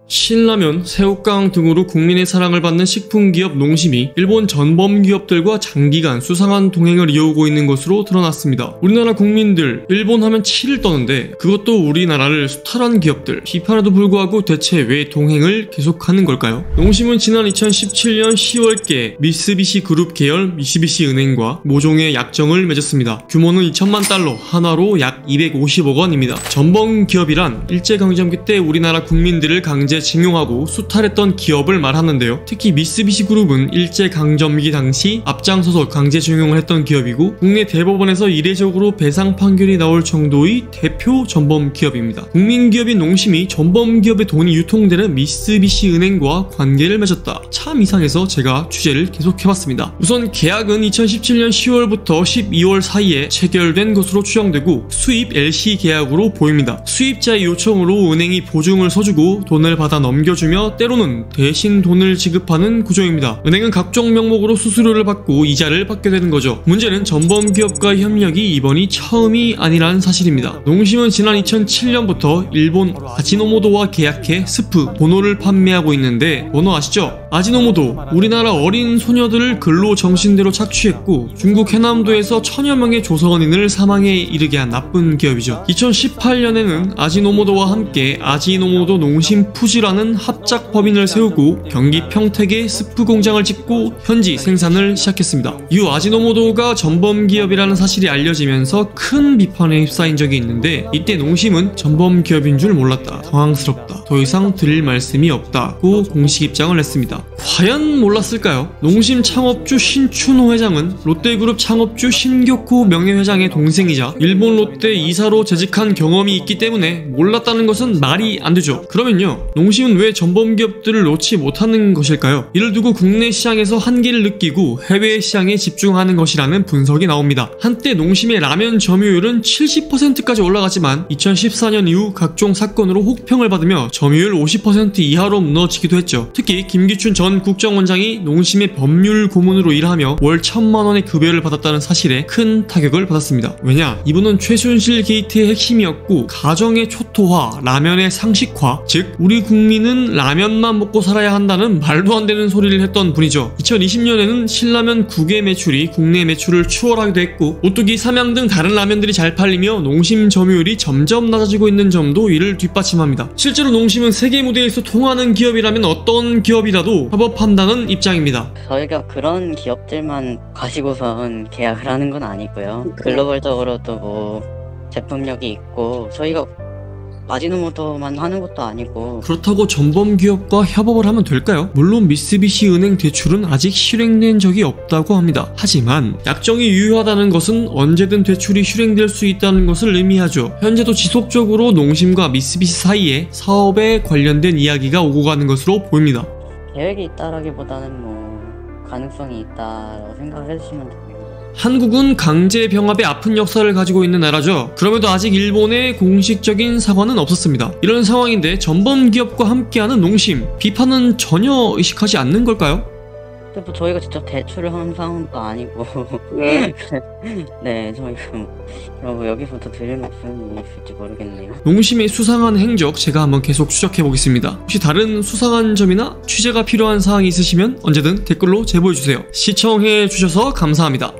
신라면, 새우깡 등으로 국민의 사랑을 받는 식품기업 농심이 일본 전범기업들과 장기간 수상한 동행을 이어오고 있는 것으로 드러났습니다. 우리나라 국민들 일본 하면 치를 떠는데 그것도 우리나라를 수탈한 기업들, 비판에도 불구하고 대체 왜 동행을 계속하는 걸까요? 농심은 지난 2017년 10월께 미쓰비시 그룹 계열 미쓰비시 은행과 모종의 약정을 맺었습니다. 규모는 2천만 달러, 한화로 약 250억 원입니다. 전범기업이란 일제강점기 때 우리나라 국민들을 강제 징용하고 수탈했던 기업을 말하는데요. 특히 미쓰비시 그룹은 일제강점기 당시 앞장서서 강제 징용을 했던 기업이고 국내 대법원에서 이례적으로 배상 판결이 나올 정도의 대표 전범기업입니다. 국민기업인 농심이 전범기업의 돈이 유통되는 미쓰비시 은행과 관계를 맺었다. 참 이상해서 제가 취재를 계속해봤습니다. 우선 계약은 2017년 10월부터 12월 사이에 체결된 것으로 추정되고 수입 LC 계약으로 보입니다. 수입자의 요청으로 은행이 보증을 서주고 돈을 받아 넘겨주며 때로는 대신 돈을 지급하는 구조입니다. 은행은 각종 명목으로 수수료를 받고 이자를 받게 되는 거죠. 문제는 전범기업과의 협력이 이번이 처음이 아니라는 사실입니다. 농심은 지난 2007년부터 일본 아지노모토와 계약해 스프, 보노를 판매하고 있는데 보노 아시죠? 아지노모토, 우리나라 어린 소녀들을 근로 정신대로 착취했고 중국 해남도에서 천여 명의 조선인을 사망에 이르게 한 나쁜 기업이죠. 2018년에는 아지노모토와 함께 아지노모토 농심 푸지라는 합작 법인을 세우고 경기 평택에 스프 공장을 짓고 현지 생산을 시작했습니다. 이후 아지노모토가 전범기업이라는 사실이 알려지면서 큰 비판에 휩싸인 적이 있는데 이때 농심은 전범기업인 줄 몰랐다, 당황스럽다, 더 이상 드릴 말씀이 없다고 공식 입장을 냈습니다. 과연 몰랐을까요? 농심 창업주 신춘호 회장은 롯데그룹 창업주 신교코 명예회장의 동생이자 일본 롯데 이사로 재직한 경험이 있기 때문에 몰랐다는 것은 말이 안 되죠. 그러면요, 농심은 왜 전범기업들을 놓지 못하는 것일까요? 이를 두고 국내 시장에서 한계를 느끼고 해외 시장에 집중하는 것이라는 분석이 나옵니다. 한때 농심의 라면 점유율은 70%까지 올라갔지만 2014년 이후 각종 사건으로 혹평을 받으며 점유율 50% 이하로 무너지기도 했죠. 특히 김기춘 전 국정원장이 농심의 법률 고문으로 일하며 월 1,000만 원의 급여를 받았다는 사실에 큰 타격을 받았습니다. 왜냐? 이분은 최순실 게이트의 핵심이었고 가정의 초토화, 라면의 상식화, 즉 우리 국민은 라면만 먹고 살아야 한다는 말도 안 되는 소리를 했던 분이죠. 2020년에는 신라면 국외 매출이 국내 매출을 추월하기도 했고 오뚜기, 삼양 등 다른 라면들이 잘 팔리며 농심 점유율이 점점 낮아지고 있는 점도 이를 뒷받침합니다. 실제로 농심은 세계 무대에서 통하는 기업이라면 어떤 기업이라도 협업한다는 입장입니다. 저희가 그런 기업들만 가지고선 계약을 하는 건 아니고요. 글로벌적으로도 뭐 제품력이 있고 저희가 아지노모토만 하는 것도 아니고. 그렇다고 전범기업과 협업을 하면 될까요? 물론 미쓰비시 은행 대출은 아직 실행된 적이 없다고 합니다. 하지만 약정이 유효하다는 것은 언제든 대출이 실행될 수 있다는 것을 의미하죠. 현재도 지속적으로 농심과 미쓰비시 사이에 사업에 관련된 이야기가 오고 가는 것으로 보입니다. 계획이 있다라기보다는 뭐 가능성이 있다라고 생각을 해주시면 됩니다. 한국은 강제 병합의 아픈 역사를 가지고 있는 나라죠. 그럼에도 아직 일본의 공식적인 사과는 없었습니다. 이런 상황인데 전범기업과 함께하는 농심, 비판은 전혀 의식하지 않는 걸까요? 근데 뭐 저희가 직접 대출을 하는 상황도 아니고 네, 저희가 뭐 여기서부터 드릴 말씀이 있을지 모르겠네요. 농심의 수상한 행적 제가 한번 계속 추적해보겠습니다. 혹시 다른 수상한 점이나 취재가 필요한 사항이 있으시면 언제든 댓글로 제보해주세요. 시청해주셔서 감사합니다.